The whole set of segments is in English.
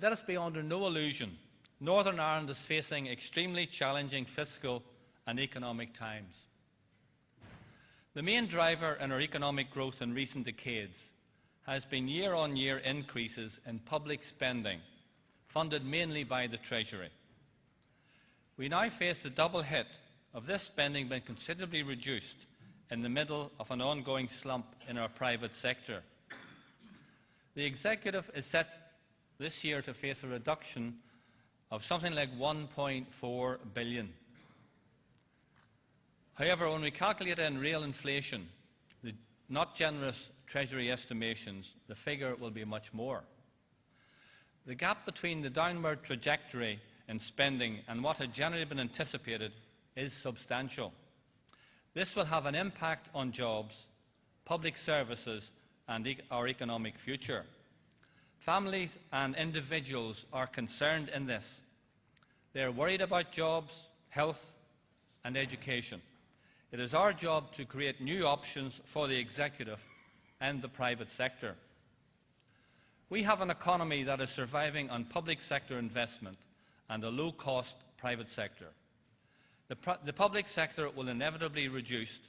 let us be under no illusion. Northern Ireland is facing extremely challenging fiscal and economic times. The main driver in our economic growth in recent decades has been year-on-year increases in public spending, funded mainly by the Treasury. We now face the double hit of this spending being considerably reduced in the middle of an ongoing slump in our private sector. The Executive is set this year to face a reduction of something like $1.4 billion. However, when we calculate in real inflation, the not generous Treasury estimations, the figure will be much more. The gap between the downward trajectory in spending and what had generally been anticipated is substantial. This will have an impact on jobs, public services and our economic future. Families and individuals are concerned in this. They are worried about jobs, health and education. It is our job to create new options for the Executive and the private sector. We have an economy that is surviving on public sector investment and a low-cost private sector. The public sector will inevitably be reduced,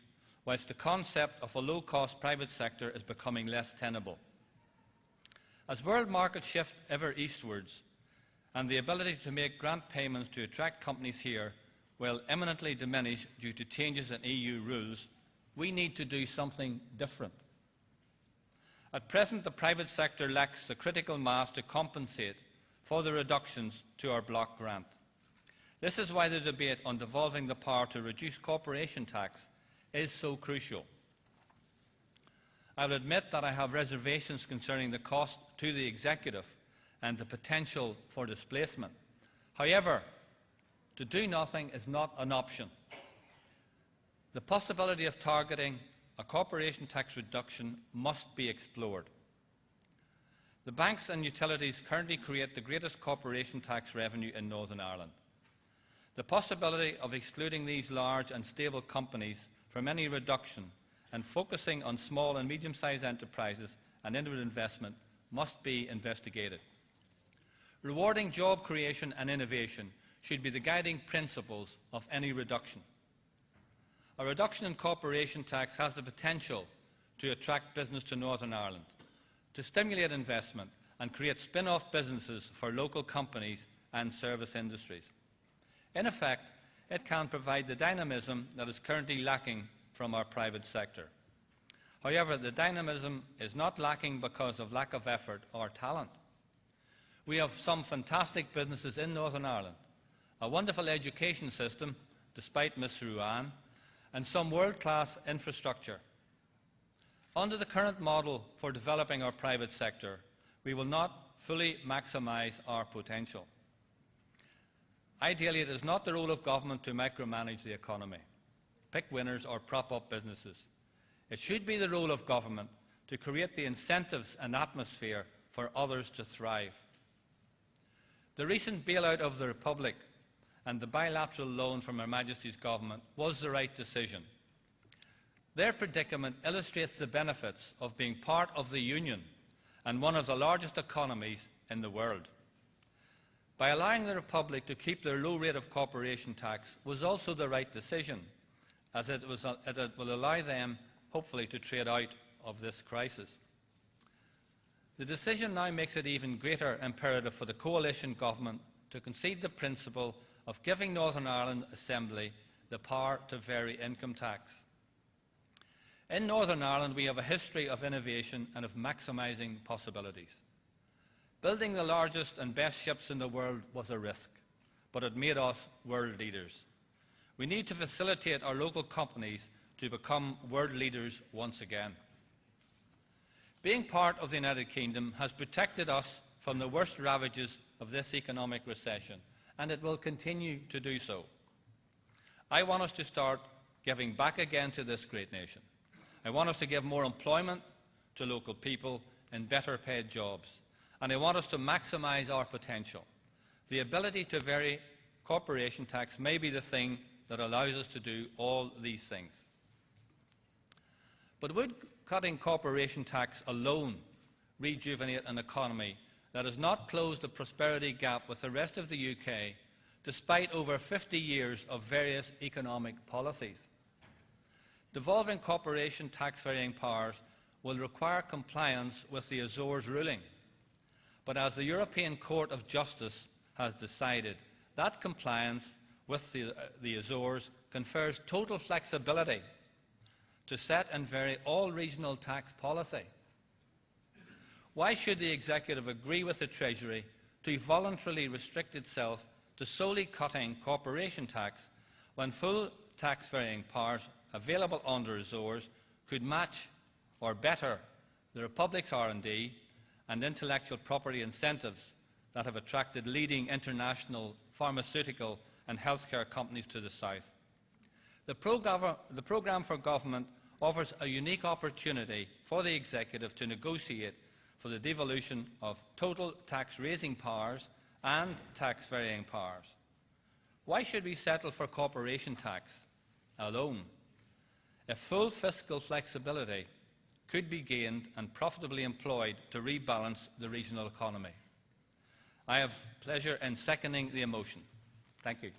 whilst the concept of a low-cost private sector is becoming less tenable. As world markets shift ever eastwards, and the ability to make grant payments to attract companies here will imminently diminish due to changes in EU rules, we need to do something different. At present, the private sector lacks the critical mass to compensate for the reductions to our block grant. This is why the debate on devolving the power to reduce corporation tax is so crucial. I will admit that I have reservations concerning the cost to the Executive and the potential for displacement. However, to do nothing is not an option. The possibility of targeting a corporation tax reduction must be explored. The banks and utilities currently create the greatest corporation tax revenue in Northern Ireland. The possibility of excluding these large and stable companies from any reduction and focusing on small and medium-sized enterprises and inward investment must be investigated. Rewarding job creation and innovation should be the guiding principles of any reduction. A reduction in corporation tax has the potential to attract business to Northern Ireland, to stimulate investment and create spin-off businesses for local companies and service industries. In effect, it can provide the dynamism that is currently lacking from our private sector. However, the dynamism is not lacking because of lack of effort or talent. We have some fantastic businesses in Northern Ireland, a wonderful education system, despite Ms. Ruan, and some world-class infrastructure. Under the current model for developing our private sector, we will not fully maximise our potential. Ideally, it is not the role of government to micromanage the economy, pick winners or prop up businesses. It should be the role of government to create the incentives and atmosphere for others to thrive. The recent bailout of the Republic and the bilateral loan from Her Majesty's Government was the right decision. Their predicament illustrates the benefits of being part of the Union and one of the largest economies in the world. By allowing the Republic to keep their low rate of corporation tax was also the right decision, as it will allow them, hopefully, to trade out of this crisis. The decision now makes it even greater imperative for the coalition government to concede the principle of giving Northern Ireland Assembly the power to vary income tax. In Northern Ireland, we have a history of innovation and of maximising possibilities. Building the largest and best ships in the world was a risk, but it made us world leaders. We need to facilitate our local companies to become world leaders once again. Being part of the United Kingdom has protected us from the worst ravages of this economic recession, and it will continue to do so. I want us to start giving back again to this great nation. I want us to give more employment to local people in better paid jobs. And I want us to maximise our potential. The ability to vary corporation tax may be the thing that allows us to do all these things. But would cutting corporation tax alone rejuvenate an economy that has not closed the prosperity gap with the rest of the UK, despite over 50 years of various economic policies. Devolving corporation tax varying powers will require compliance with the Azores ruling. But as the European Court of Justice has decided, that compliance with the Azores confers total flexibility to set and vary all regional tax policy. Why should the Executive agree with the Treasury to voluntarily restrict itself to solely cutting corporation tax when full tax varying powers available under Azores could match or better the Republic's R&D and intellectual property incentives that have attracted leading international pharmaceutical and healthcare companies to the south? The programme for government offers a unique opportunity for the Executive to negotiate for the devolution of total tax-raising powers and tax-varying powers. Why should we settle for corporation tax alone if full fiscal flexibility could be gained and profitably employed to rebalance the regional economy? I have pleasure in seconding the motion. Thank you.